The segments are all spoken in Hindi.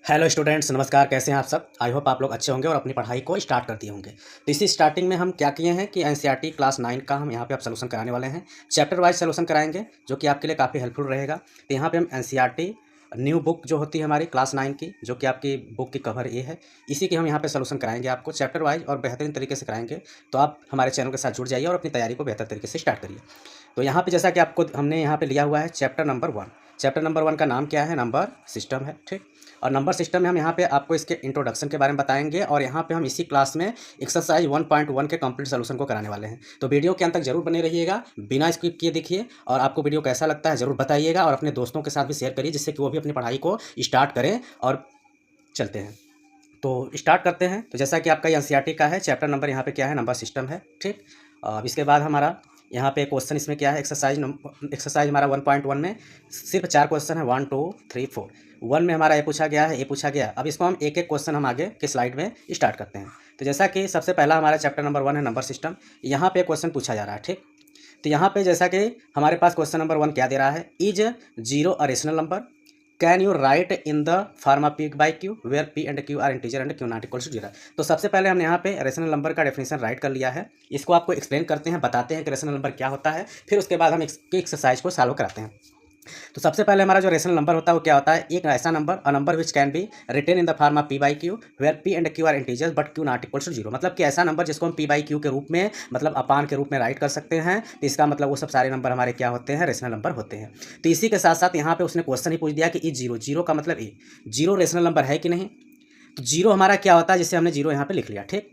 हेलो स्टूडेंट्स, नमस्कार। कैसे हैं आप सब? आई होप आप लोग अच्छे होंगे और अपनी पढ़ाई को स्टार्ट कर दिए होंगे। तो इसी स्टार्टिंग में हम क्या किए हैं कि एनसीईआरटी क्लास 9 का हम यहाँ पे अब सोल्यूशन कराने वाले हैं। चैप्टर वाइज सोल्यूशन कराएंगे जो कि आपके लिए काफ़ी हेल्पफुल रहेगा। तो यहाँ पे हम एनसीईआरटी न्यू बुक जो होती है हमारी क्लास 9 की, जो कि आपकी बुक की कवर ए है, इसी की हम यहाँ पे सोल्यूशन कराएंगे आपको चैप्टर वाइज और बेहतरीन तरीके से कराएंगे। तो आप हमारे चैनल के साथ जुड़ जाइए और अपनी तैयारी को बेहतर तरीके से स्टार्ट करिए। तो यहाँ पे जैसा कि आपको हमने यहाँ पे लिया हुआ है चैप्टर नंबर 1। चैप्टर नंबर 1 का नाम क्या है? नंबर सिस्टम है, ठीक। और नंबर सिस्टम में हम यहाँ पे आपको इसके इंट्रोडक्शन के बारे में बताएंगे और यहाँ पे हम इसी क्लास में एक्सरसाइज 1.1 के कंप्लीट सोल्यूशन को कराने वाले हैं। तो वीडियो के अंत तक जरूर बने रहिएगा, बिना स्किप किए देखिए। और आपको वीडियो कैसा लगता है ज़रूर बताइएगा और अपने दोस्तों के साथ भी शेयर करिए, जिससे कि वो भी अपनी पढ़ाई को स्टार्ट करें। और चलते हैं, तो स्टार्ट करते हैं। तो जैसा कि आपका एनसीईआरटी का है, चैप्टर नंबर यहाँ पे क्या है? नंबर सिस्टम है, ठीक। अब इसके बाद हमारा यहाँ पे क्वेश्चन इसमें क्या है? एक्सरसाइज हमारा 1.1 में सिर्फ 4 क्वेश्चन है, 1 2 3 4। 1 में हमारा ए पूछा गया है, ए पूछा गया। अब इसको हम एक एक क्वेश्चन हम आगे के स्लाइड में स्टार्ट करते हैं। तो जैसा कि सबसे पहला हमारा चैप्टर नंबर 1 है नंबर सिस्टम। यहाँ पे क्वेश्चन पूछा जा रहा है, ठीक। तो यहाँ पे जैसा कि हमारे पास क्वेश्चन नंबर 1 क्या दे रहा है? Is zero a rational number? Can you write in the form of P by Q where P and Q are integer and Q not equals to zero. तो सबसे पहले हमने यहाँ पे रेशनल नंबर का डेफिनेशन राइट कर लिया है। इसको आपको एक्सप्लेन करते हैं, बताते हैं कि रेशनल नंबर क्या होता है, फिर उसके बाद हम इसकी एक्सरसाइज को सॉल्व कराते हैं। तो सबसे पहले हमारा जो रेशनल नंबर होता है वो क्या होता है? एक ऐसा नंबर, a number which can be written in the form of P by Q where P and Q are integers but Q not equals to zero. मतलब कि ऐसा नंबर जिसको हम पी बाई क्यू के रूप में, मतलब अपान के रूप में राइट कर सकते हैं। तो इसका मतलब वो सब सारे नंबर हमारे क्या होते हैं? रेशनल नंबर होते हैं। तो इसी के साथ साथ यहाँ पे उसने क्वेश्चन ही पूछ दिया कि ई जीरो, जीरो का मतलब ए, जीरो रेशनल नंबर है कि नहीं? तो जीरो हमारा क्या होता है? जिसे हमने जीरो यहाँ पे लिख लिया, ठीक।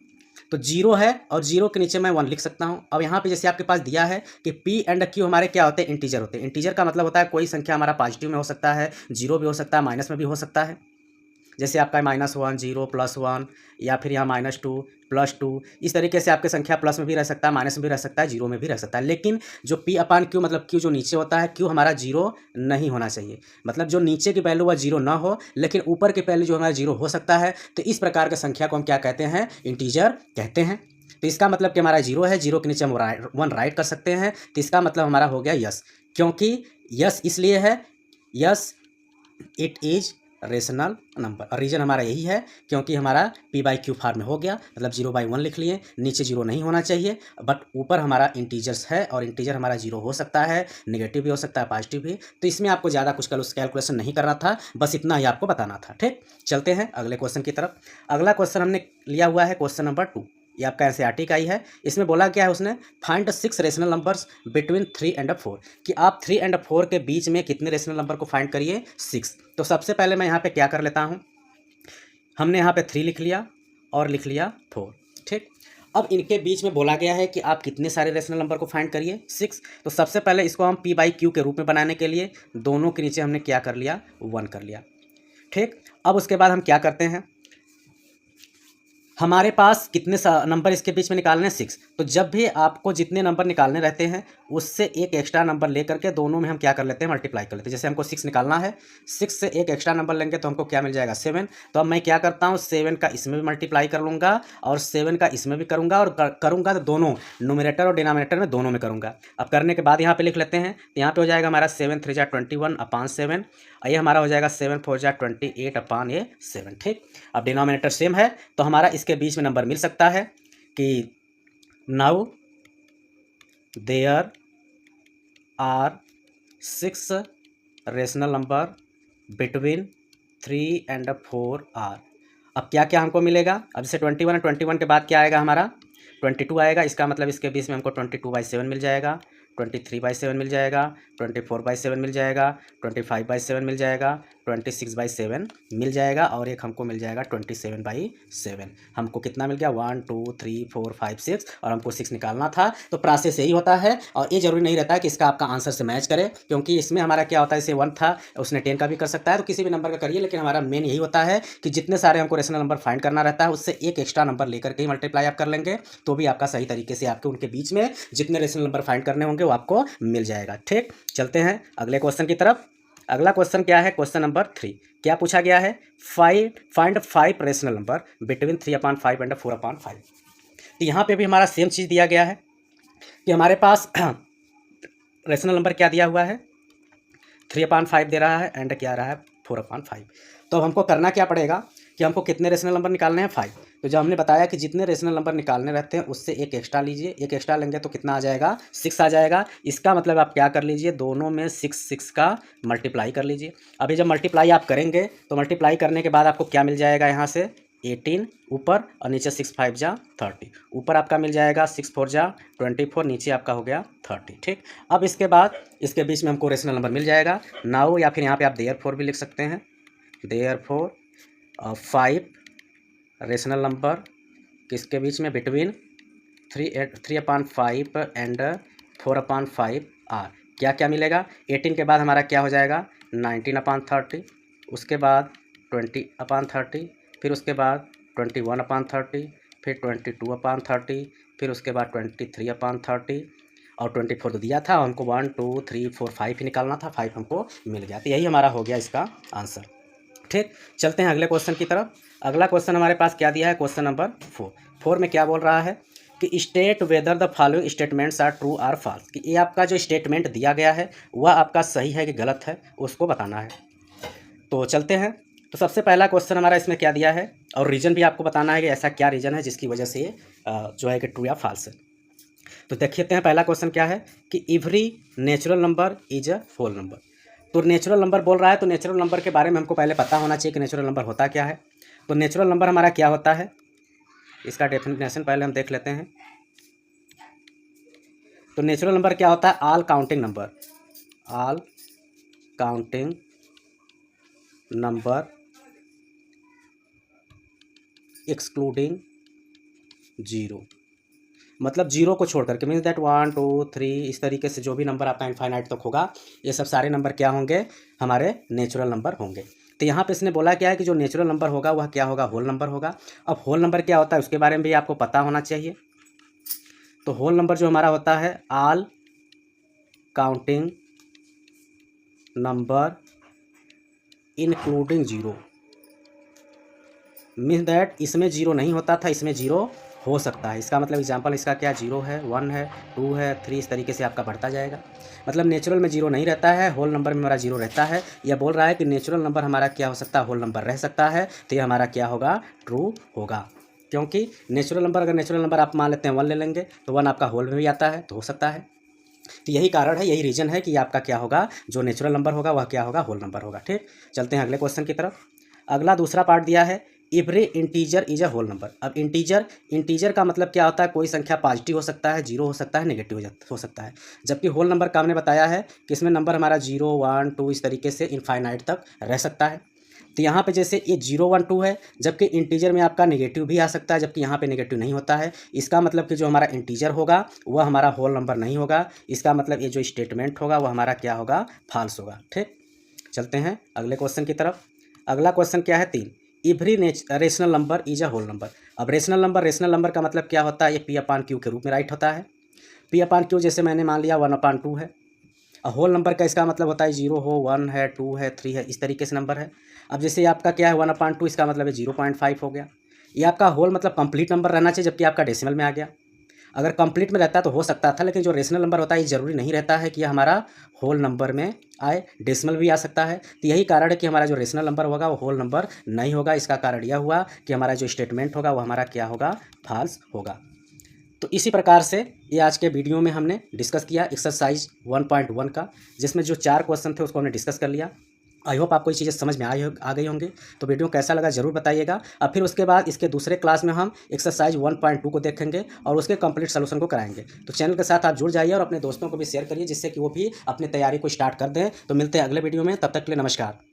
तो जीरो है और जीरो के नीचे मैं 1 लिख सकता हूँ। अब यहाँ पे जैसे आपके पास दिया है कि पी एंड क्यू हमारे क्या होते हैं? इंटीजर होते हैं। इंटीजर का मतलब होता है कोई संख्या हमारा पॉजिटिव में हो सकता है, जीरो भी हो सकता है, माइनस में भी हो सकता है। जैसे आपका -1 0 +1, या फिर यहाँ -2 +2। इस तरीके से आपकी संख्या प्लस में भी रह सकता है, माइनस में भी रह सकता है, जीरो में भी रह सकता है। लेकिन जो पी अपान क्यू, मतलब क्यू जो नीचे होता है, क्यू हमारा जीरो नहीं होना चाहिए। मतलब जो नीचे की वैल्यू वह जीरो ना हो, लेकिन ऊपर की वैल्यू जो हमारा जीरो हो सकता है। तो इस प्रकार की संख्या को हम क्या कहते हैं? इंटीजर कहते हैं। तो इसका मतलब कि हमारा जीरो है, जीरो के नीचे हम 1 राइट कर सकते हैं। तो इसका मतलब हमारा हो गया यस। क्योंकि यस इसलिए है, yes it is rational number. और रीजन हमारा यही है क्योंकि हमारा पी बाई क्यू फॉर्म में हो गया, मतलब 0/1 लिख लिए। नीचे जीरो नहीं होना चाहिए, बट ऊपर हमारा इंटीजर्स है और इंटीजर हमारा जीरो हो सकता है, नेगेटिव भी हो सकता है, पॉजिटिव भी। तो इसमें आपको ज़्यादा कुछ कैलकुलेशन नहीं करना था, बस इतना ही आपको बताना था, ठीक। चलते हैं अगले क्वेश्चन की तरफ। अगला क्वेश्चन हमने लिया हुआ है क्वेश्चन नंबर 2। ये आपका एनसीईआरटी का ही है। इसमें बोला क्या है उसने? Find 6 rational numbers between 3 and 4। कि आप 3 एंड 4 के बीच में कितने रेशनल नंबर को फाइंड करिए? 6। तो सबसे पहले मैं यहाँ पे क्या कर लेता हूँ, हमने यहाँ पे 3 लिख लिया और लिख लिया 4, ठीक। अब इनके बीच में बोला गया है कि आप कितने सारे रेशनल नंबर को फाइंड करिए? 6। तो सबसे पहले इसको हम पी बाई क्यू के रूप में बनाने के लिए दोनों के नीचे हमने क्या कर लिया? 1 कर लिया, ठीक। अब उसके बाद हम क्या करते हैं, हमारे पास कितने नंबर इसके बीच में निकालने हैं? 6। तो जब भी आपको जितने नंबर निकालने रहते हैं, उससे एक एक्स्ट्रा नंबर लेकर के दोनों में हम क्या कर लेते हैं? मल्टीप्लाई कर लेते हैं। जैसे हमको 6 निकालना है, 6 से एक एक्स्ट्रा नंबर लेंगे तो हमको क्या मिल जाएगा? 7। तो अब मैं क्या करता हूँ, 7 का इसमें भी मल्टीप्लाई कर लूँगा और 7 का इसमें भी करूँगा, और करूँगा तो दोनों न्यूमरेटर और डिनोमिनेटर में दोनों में करूँगा। अब करने के बाद यहाँ पे लिख लेते हैं। तो यहाँ पे हो जाएगा हमारा 7 3 जा 21/7। ये हमारा हो जाएगा 7 4 जा 28/7, ठीक। अब डिनोमिनेटर सेम है तो हमारा इसके बीच में नंबर मिल सकता है कि now there are 6 rational number between 3 and 4 are. अब क्या क्या हमको मिलेगा? अब जैसे 21 है, 21 के बाद क्या आएगा हमारा? 22 आएगा। इसका मतलब इसके बीच में हमको 22/7 मिल जाएगा, 23/7 मिल जाएगा, 24/7 मिल जाएगा, 25/7 मिल जाएगा, 26/7 मिल जाएगा, और एक हमको मिल जाएगा 27/7। हमको कितना मिल गया? 1 2 3 4 5 6, और हमको 6 निकालना था। तो प्रोसेस यही होता है, और ये जरूरी नहीं रहता है कि इसका आपका आंसर से मैच करे, क्योंकि इसमें हमारा क्या होता है, जैसे 1 था उसने 10 का भी कर सकता है, तो किसी भी नंबर का करिए। लेकिन हमारा मेन यही होता है कि जितने सारे हमको रेशनल नंबर फाइंड करना रहता है, उससे एक एक्स्ट्रा नंबर लेकर के ही मल्टीप्लाई आप कर लेंगे, तो भी आपका सही तरीके से आपके उनके बीच में जितने रेशनल नंबर फाइंड करने होंगे वो आपको मिल जाएगा, ठीक। चलते हैं अगले क्वेश्चन की तरफ। अगला क्वेश्चन क्या है? Question number 3। क्या पूछा गया है? Find 5 rational number between 3/5 and 4/5। तो यहाँ पे भी हमारा सेम चीज़ दिया गया है कि हमारे पास रेशनल नंबर क्या दिया हुआ है? 3/5 दे रहा है एंड क्या रहा है? 4/5। तो अब हमको करना क्या पड़ेगा कि हमको कितने रेशनल नंबर निकालने हैं 5। तो जब हमने बताया कि जितने रेशनल नंबर निकालने रहते हैं उससे एक एक्स्ट्रा लीजिए, एक एक्स्ट्रा लेंगे तो कितना आ जाएगा 6 आ जाएगा। इसका मतलब आप क्या कर लीजिए, दोनों में 6 का मल्टीप्लाई कर लीजिए। अभी जब मल्टीप्लाई आप करेंगे तो मल्टीप्लाई करने के बाद आपको क्या मिल जाएगा, यहाँ से 18 ऊपर और नीचे 6 5 जा 30, ऊपर आपका मिल जाएगा 6 4 जा 24, नीचे आपका हो गया 30। ठीक, अब इसके बाद इसके बीच में हमको रेशनल नंबर मिल जाएगा नाउ, या फिर यहाँ पे आप देयरफॉर भी लिख सकते हैं, देयरफॉर 5 रेशनल नंबर किसके बीच में, बिटवीन 3/5 एंड 4/5 आर। क्या क्या मिलेगा, 18 के बाद हमारा क्या हो जाएगा 19/30, उसके बाद 20/30, फिर उसके बाद 21/30, फिर 22/30, फिर उसके बाद 23/30 और 24 तो दिया था, हमको 1 2 3 4 5 ही निकालना था, 5 हमको मिल गया। तो यही हमारा हो गया इसका आंसर। ठीक, चलते हैं अगले क्वेश्चन की तरफ। अगला क्वेश्चन हमारे पास क्या दिया है, क्वेश्चन नंबर 4 में क्या बोल रहा है कि state whether the following statements are true or false, कि ये आपका जो स्टेटमेंट दिया गया है वह आपका सही है कि गलत है, उसको बताना है। तो चलते हैं। तो सबसे पहला क्वेश्चन हमारा इसमें क्या दिया है और रीज़न भी आपको बताना है कि ऐसा क्या रीज़न है जिसकी वजह से ये जो है कि ट्रू या फॉल्स है। तो देखते हैं पहला क्वेश्चन क्या है कि every natural number is a whole number. तो नेचुरल नंबर बोल रहा है, तो नेचुरल नंबर के बारे में हमको पहले पता होना चाहिए कि नेचुरल नंबर होता क्या है। तो नेचुरल नंबर हमारा क्या होता है, इसका डेफिनेशन पहले हम देख लेते हैं। तो नेचुरल नंबर क्या होता है, all counting number, all counting number excluding zero, मतलब जीरो को छोड़ करके, मीन्स दैट 1 2 3 इस तरीके से जो भी नंबर आपका इनफाइनाइट तक होगा ये सब सारे नंबर क्या होंगे, हमारे नेचुरल नंबर होंगे। तो यहाँ पे इसने बोला क्या है कि जो नेचुरल नंबर होगा वह क्या होगा, होल नंबर होगा। अब होल नंबर क्या होता है उसके बारे में भी आपको पता होना चाहिए। तो होल नंबर जो हमारा होता है all counting number including zero, means that इसमें जीरो नहीं होता था, इसमें जीरो हो सकता है। इसका मतलब एग्जांपल इसका क्या, 0 है, 1 है, 2 है, 3, इस तरीके से आपका बढ़ता जाएगा। मतलब नेचुरल में जीरो नहीं रहता है, होल नंबर में हमारा जीरो रहता है। यह बोल रहा है कि नेचुरल नंबर हमारा क्या हो सकता है, होल नंबर रह सकता है। तो ये हमारा क्या होगा, ट्रू होगा, क्योंकि नेचुरल नंबर, अगर नेचुरल नंबर आप मान लेते हैं 1 ले लेंगे तो 1 आपका होल में भी आता है, तो हो सकता है। तो यही कारण है, यही रीज़न है कि आपका क्या होगा, जो नेचुरल नंबर होगा वह क्या होगा, होल नंबर होगा। ठीक, चलते हैं अगले क्वेश्चन की तरफ। अगला दूसरा पार्ट दिया है every integer is a whole number. अब इंटीजर का मतलब क्या होता है, कोई संख्या पॉजिटिव हो सकता है, जीरो हो सकता है, नेगेटिव हो सकता है। जबकि होल नंबर का हमने बताया है कि इसमें नंबर हमारा 0 1 2 इस तरीके से इनफाइनाइट तक रह सकता है। तो यहाँ पे जैसे ये 0 1 2 है, जबकि इंटीजर में आपका नेगेटिव भी आ सकता है, जबकि यहाँ पे नेगेटिव नहीं होता है। इसका मतलब कि जो हमारा इंटीजर होगा वह हमारा होल नंबर नहीं होगा। इसका मतलब ये जो स्टेटमेंट होगा वह हमारा क्या होगा, फॉल्स होगा। ठीक, चलते हैं अगले क्वेश्चन की तरफ। अगला क्वेश्चन क्या है 3, every rational number is a whole number. अब रेशनल नंबर का मतलब क्या होता है, ये P/Q के रूप में राइट होता है। P/Q जैसे मैंने मान लिया 1/2 है। और होल नंबर का इसका मतलब होता है 0 हो, 1 है, 2 है, 3 है, इस तरीके से नंबर है। अब जैसे आपका क्या है 1/2, इसका मतलब है 0.5 हो गया। ये आपका होल मतलब कंप्लीट नंबर रहना चाहिए, जबकि आपका डेसिमल में आ गया। अगर कंप्लीट में रहता तो हो सकता था, लेकिन जो रेशनल नंबर होता है ये ज़रूरी नहीं रहता है कि यह हमारा होल नंबर में आए, डेसिमल भी आ सकता है। तो यही कारण है कि हमारा जो रेशनल नंबर होगा वो होल नंबर नहीं होगा। इसका कारण यह हुआ कि हमारा जो स्टेटमेंट होगा वो हमारा क्या होगा, फॉल्स होगा। तो इसी प्रकार से ये आज के वीडियो में हमने डिस्कस किया एक्सरसाइज 1.1 का, जिसमें जो 4 क्वेश्चन थे उसको हमने डिस्कस कर लिया। आई होप आपको ये चीज़ें समझ में आ गई होंगी। तो वीडियो कैसा लगा ज़रूर बताइएगा। अब फिर उसके बाद इसके दूसरे क्लास में हम एक्सरसाइज 1.2 को देखेंगे और उसके कंप्लीट सोल्यूशन को कराएंगे। तो चैनल के साथ आप जुड़ जाइए और अपने दोस्तों को भी शेयर करिए, जिससे कि वो भी अपनी तैयारी को स्टार्ट कर दें। तो मिलते हैं अगले वीडियो में, तब तक के लिए नमस्कार।